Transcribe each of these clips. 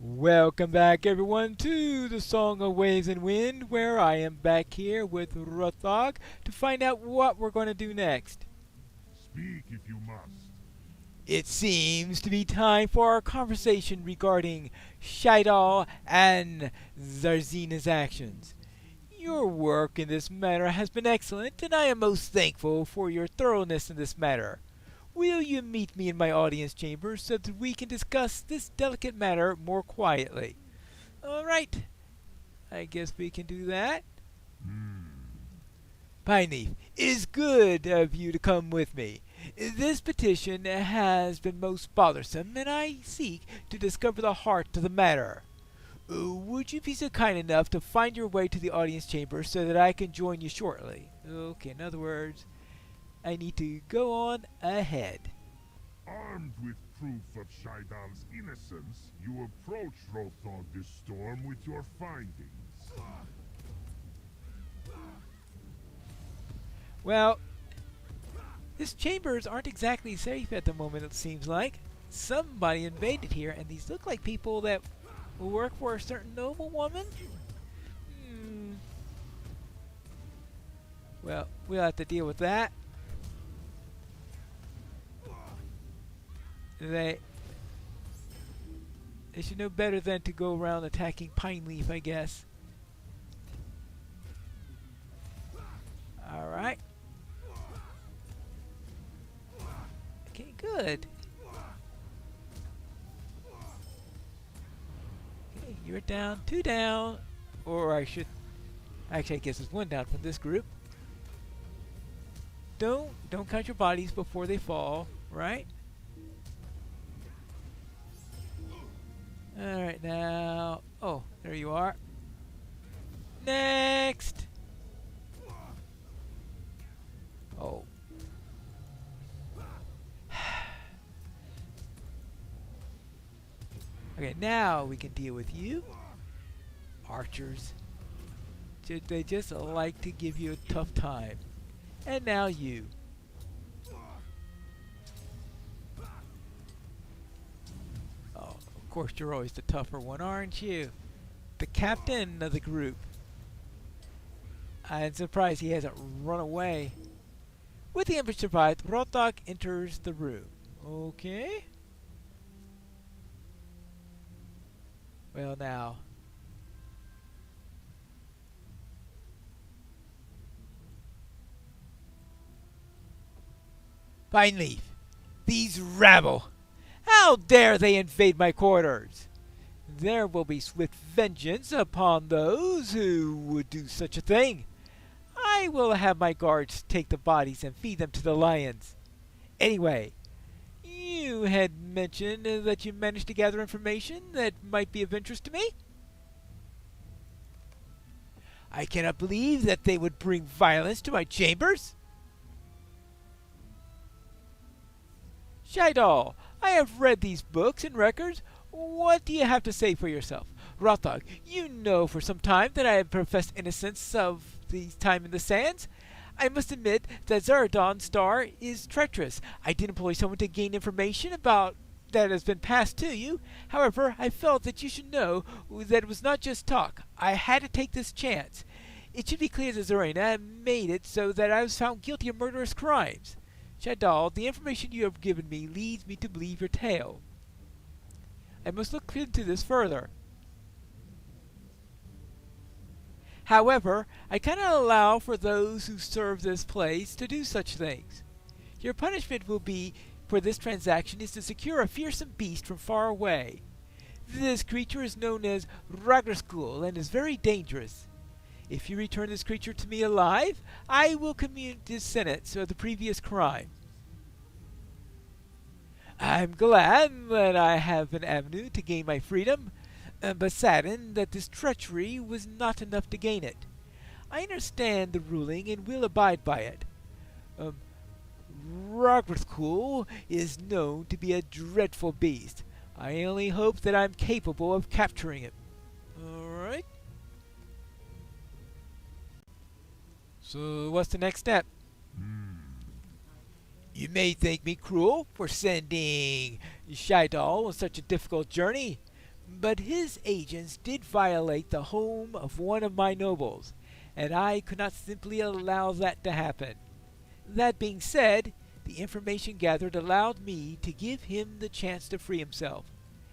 Welcome back, everyone, to the Song of Waves and Wind, where I am back here with Rothog to find out what we're going to do next. Speak if you must. It seems to be time for our conversation regarding Shaidal and Zarzina's actions. Your work in this matter has been excellent, and I am most thankful for your thoroughness in this matter. Will you meet me in my audience chamber so that we can discuss this delicate matter more quietly? All right, I guess we can do that. Pineleaf, it is good of you to come with me. This petition has been most bothersome, and I seek to discover the heart of the matter. Would you be so kind enough to find your way to the audience chamber so that I can join you shortly? Okay, in other words, I need to go on ahead. Armed with proof of Shaidal's innocence, you approach Rothog this storm with your findings. Well, his chambers aren't exactly safe at the moment, it seems like. Somebody invaded here, and these look like people that work for a certain noblewoman? Well, we'll have to deal with that. They should know better than to go around attacking Pineleaf, I guess. Alright. Okay, good. Okay, you're down, 2 down. Or I should... Actually, I guess it's 1 down from this group. Don't count your bodies before they fall, right? Alright, now... Oh, there you are. Next! Oh. Okay, now we can deal with you. Archers. They just like to give you a tough time. And now you. Oh, of course you're always the tougher one, aren't you? The captain of the group. I'm surprised he hasn't run away. With the image survived, Rothog enters the room. Okay. Well now. Pineleaf, these rabble! How dare they invade my quarters? There will be swift vengeance upon those who would do such a thing. I will have my guards take the bodies and feed them to the lions. Anyway, you had mentioned that you managed to gather information that might be of interest to me? I cannot believe that they would bring violence to my chambers. Shaidal, I have read these books and records. What do you have to say for yourself? Rothog, you know for some time that I have professed innocence of the time in the sands. I must admit that Zaradon's star is treacherous. I did employ someone to gain information about that has been passed to you. However, I felt that you should know that it was not just talk. I had to take this chance. It should be clear that Zarina made it so that I was found guilty of murderous crimes. Shaidal, the information you have given me leads me to believe your tale. I must look into this further. However, I cannot allow for those who serve this place to do such things. Your punishment will be for this transaction is to secure a fearsome beast from far away. This creature is known as Ragraskul and is very dangerous. If you return this creature to me alive, I will commute his sentence of the previous crime. I'm glad that I have an avenue to gain my freedom, but saddened that this treachery was not enough to gain it. I understand the ruling and will abide by it. Ragraskul is known to be a dreadful beast. I only hope that I'm capable of capturing him. Alright. So, what's the next step? You may think me cruel for sending Shaidal on such a difficult journey, But his agents did violate the home of one of my nobles, and I could not simply allow that to happen. That being said, the information gathered allowed me to give him the chance to free himself.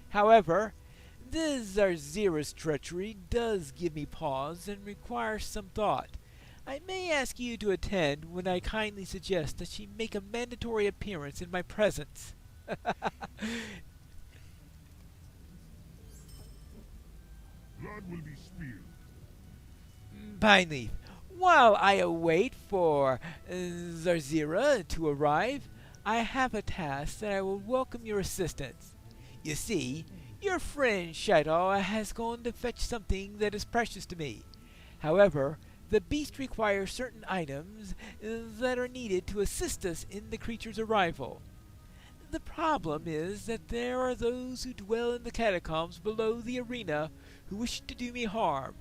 However, the Zarzira's treachery does give me pause and requires some thought. I may ask you to attend when I kindly suggest that she make a mandatory appearance in my presence. Blood will be spilled. Pineleaf, while I await for Zarzira to arrive, I have a task that I will welcome your assistance. You see, your friend Shadow has gone to fetch something that is precious to me. However, the beast requires certain items that are needed to assist us in the creature's arrival. The problem is that there are those who dwell in the catacombs below the arena who wish to do me harm,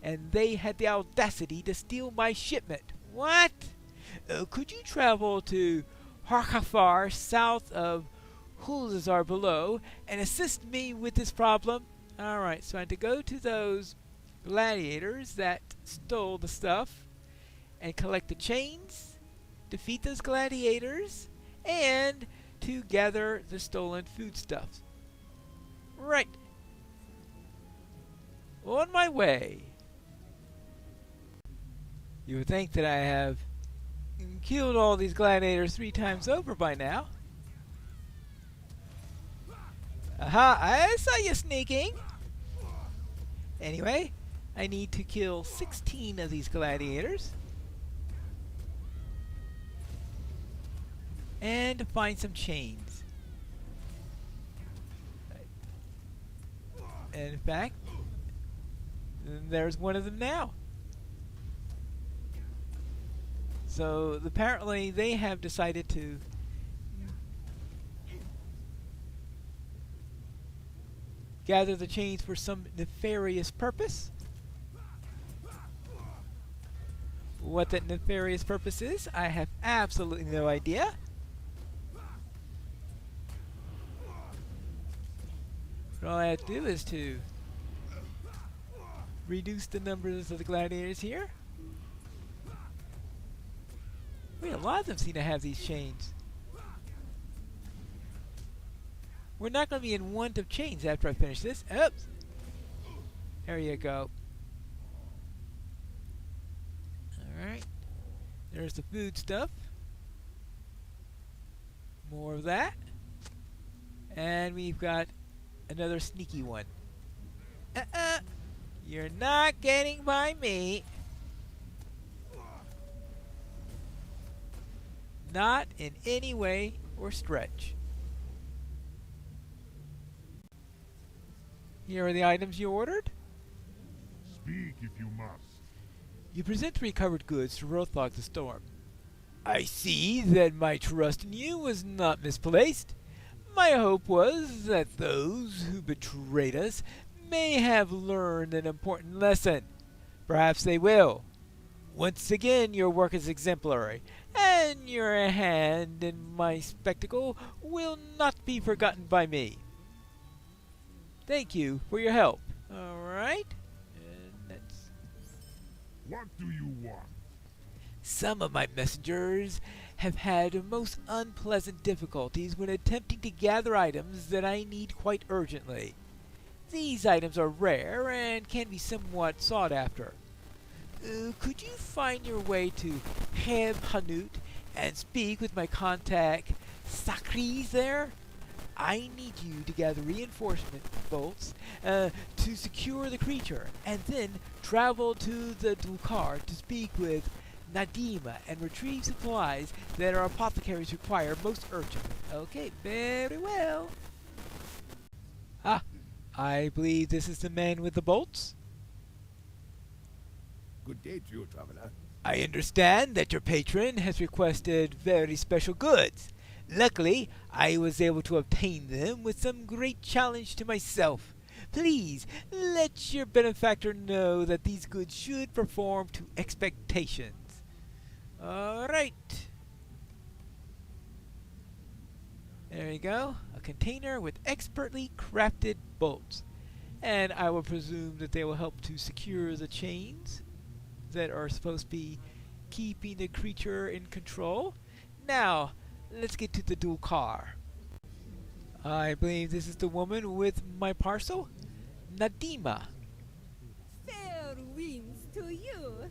and they had the audacity to steal my shipment. What? Could you travel to Harkafar, south of Hulazar below, and assist me with this problem? Alright, so I had to go to those gladiators that stole the stuff and collect the chains, defeat those gladiators, and to gather the stolen foodstuffs. Right. On my way. You would think that I have killed all these gladiators 3 times over by now. Aha, I saw you sneaking. Anyway, I need to kill 16 of these gladiators. And find some chains. And in fact, there's one of them now. So apparently they have decided to gather the chains for some nefarious purpose. What that nefarious purpose is, I have absolutely no idea. But all I have to do is to reduce the numbers of the gladiators here. Wait, a lot of them seem to have these chains. We're not going to be in want of chains after I finish this. Oops. There you go. Alright. There's the food stuff. More of that. And we've got another sneaky one. You're not getting by me. Not in any way or stretch. Here are the items you ordered. Speak if you must. You present the recovered goods to Rothog the Storm. I see that my trust in you was not misplaced. My hope was that those who betrayed us may have learned an important lesson. Perhaps they will. Once again, your work is exemplary, and your hand in my spectacle will not be forgotten by me. Thank you for your help. Alright. What do you want? Some of my messengers have had most unpleasant difficulties when attempting to gather items that I need quite urgently. These items are rare and can be somewhat sought after. Could you find your way to Heb Hanut and speak with my contact Sakris there? I need you to gather reinforcement bolts to secure the creature, and then travel to the Dukar to speak with Nadima and retrieve supplies that our apothecaries require most urgently. Okay, very well. Ah, I believe this is the man with the bolts. Good day to you, traveler. I understand that your patron has requested very special goods. Luckily, I was able to obtain them with some great challenge to myself. Please, let your benefactor know that these goods should perform to expectations. Alright. There you go. A container with expertly crafted bolts. and I will presume that they will help to secure the chains that are supposed to be keeping the creature in control. Now, let's get to the dual car. I believe this is the woman with my parcel, Nadima. Fair winds to you.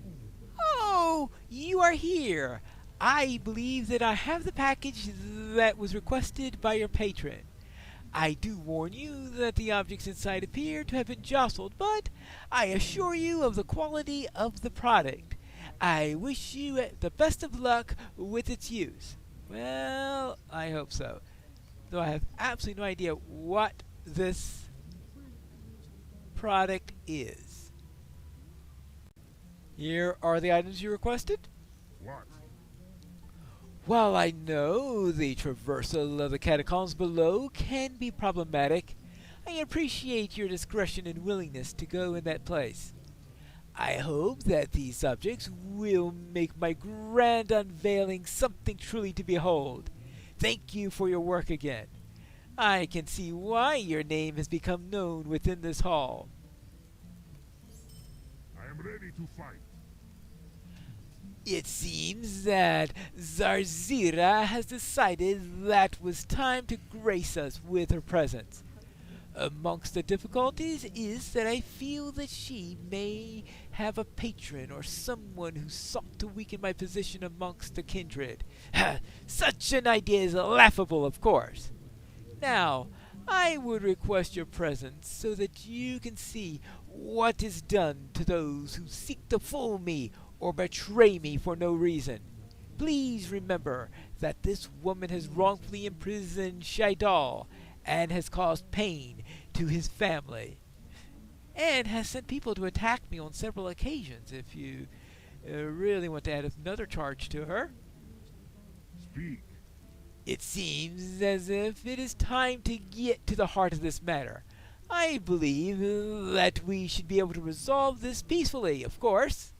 Oh, you are here. I believe that I have the package that was requested by your patron. I do warn you that the objects inside appear to have been jostled, but I assure you of the quality of the product. I wish you the best of luck with its use. Well, I hope so. Though I have absolutely no idea what this product is. Here are the items you requested. What? While I know the traversal of the catacombs below can be problematic, I appreciate your discretion and willingness to go in that place. I hope that these subjects will make my grand unveiling something truly to behold. Thank you for your work again. I can see why your name has become known within this hall. I am ready to fight. It seems that Zarzira has decided that it was time to grace us with her presence. Amongst the difficulties is that I feel that she may have a patron or someone who sought to weaken my position amongst the kindred. Such an idea is laughable, of course. Now, I would request your presence so that you can see what is done to those who seek to fool me or betray me for no reason. Please remember that this woman has wrongfully imprisoned Shaidal and has caused pain to his family, and has sent people to attack me on several occasions. If you really want to add another charge to her. Speak. It seems as if it is time to get to the heart of this matter. I believe that we should be able to resolve this peacefully, of course.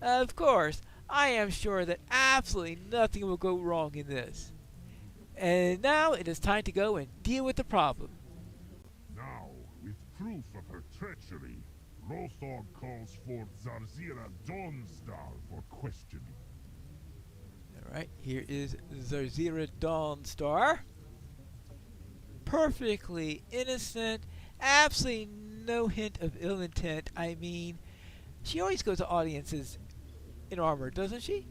Of course, I am sure that absolutely nothing will go wrong in this. And now it is time to go and deal with the problem. Now, with proof of her treachery, Rothog calls for Zarzira Dawnstar for questioning. Alright, here is Zarzira Dawnstar. Perfectly innocent, absolutely no hint of ill intent. I mean, she always goes to audiences in armor, doesn't she?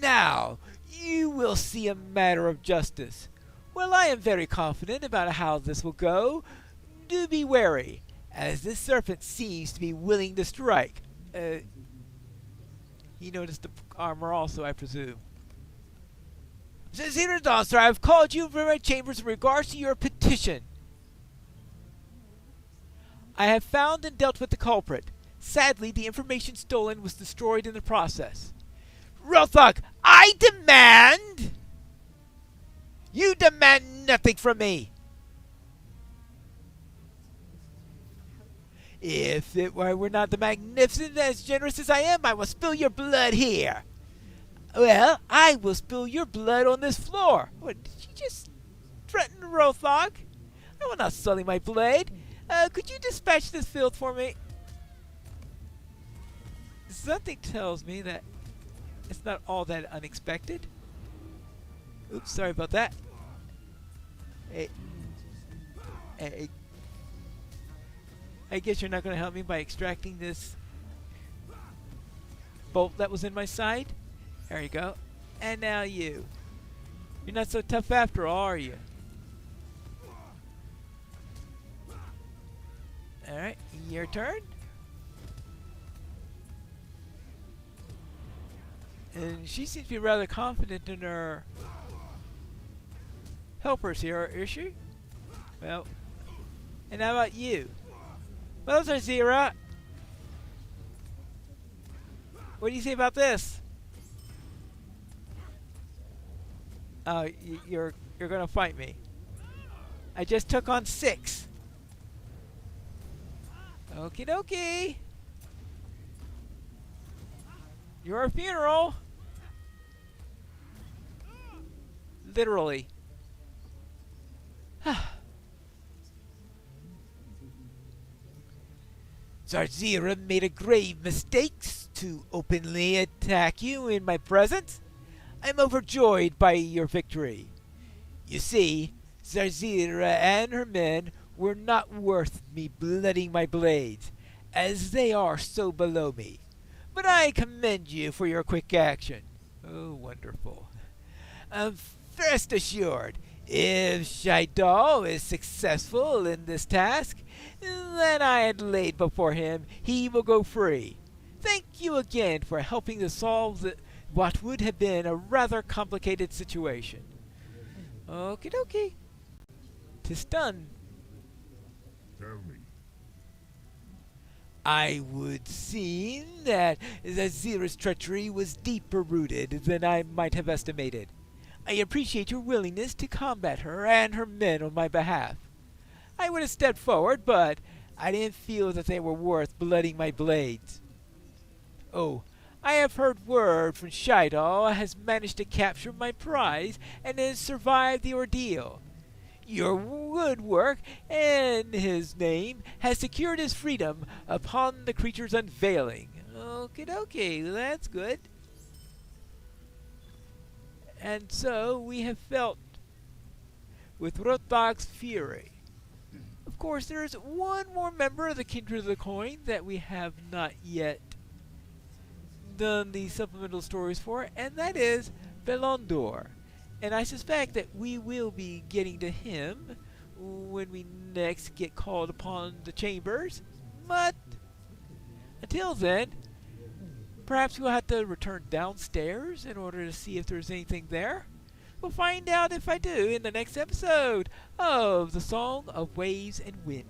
Now, you will see a matter of justice. Well, I am very confident about how this will go. Do be wary, as this serpent seems to be willing to strike. He noticed the armor also, I presume. Zira Dawnstar, I have called you from my chambers in regards to your petition. I have found and dealt with the culprit. Sadly, the information stolen was destroyed in the process. Rothog, I demand... You demand nothing from me. If it were not the magnificent as generous as I am, I will spill your blood here. Well, I will spill your blood on this floor. What, did you just threaten Rothog? I will not sully my blade. Could you dispatch this filth for me? Something tells me that it's not all that unexpected. Oops, sorry about that. Hey, I guess you're not going to help me by extracting this bolt that was in my side. There you go. And now you. You're not so tough after all, are you? Alright, your turn. And she seems to be rather confident in her helpers here, is she? Well, and how about you? Well, Zarzira, what do you say about this? Oh, you're gonna fight me. I just took on 6. Okie dokie. Your funeral. Literally. Zarzira made a grave mistake to openly attack you in my presence. I'm overjoyed by your victory. You see, Zarzira and her men were not worth me blooding my blades, as they are so below me. But I commend you for your quick action. Oh, wonderful. Rest assured, if Shaidal is successful in this task, then I had laid before him, he will go free. Thank you again for helping to solve what would have been a rather complicated situation. Okie dokie. 'Tis done. Tell me. I would seem that Zazira's treachery was deeper rooted than I might have estimated. I appreciate your willingness to combat her and her men on my behalf. I would have stepped forward, but I didn't feel that they were worth blooding my blades. Oh, I have heard word from Shaidal has managed to capture my prize and has survived the ordeal. Your good work and his name has secured his freedom upon the creature's unveiling. Okie dokie, that's good. And so we have felt with Rothbach's fury. Of course, there is one more member of the Kindred of the Coin that we have not yet done the supplemental stories for, and that is Belondor. And I suspect that we will be getting to him when we next get called upon the chambers. But until then, perhaps we'll have to return downstairs in order to see if there's anything there. We'll find out if I do in the next episode of The Song of Waves and Wind.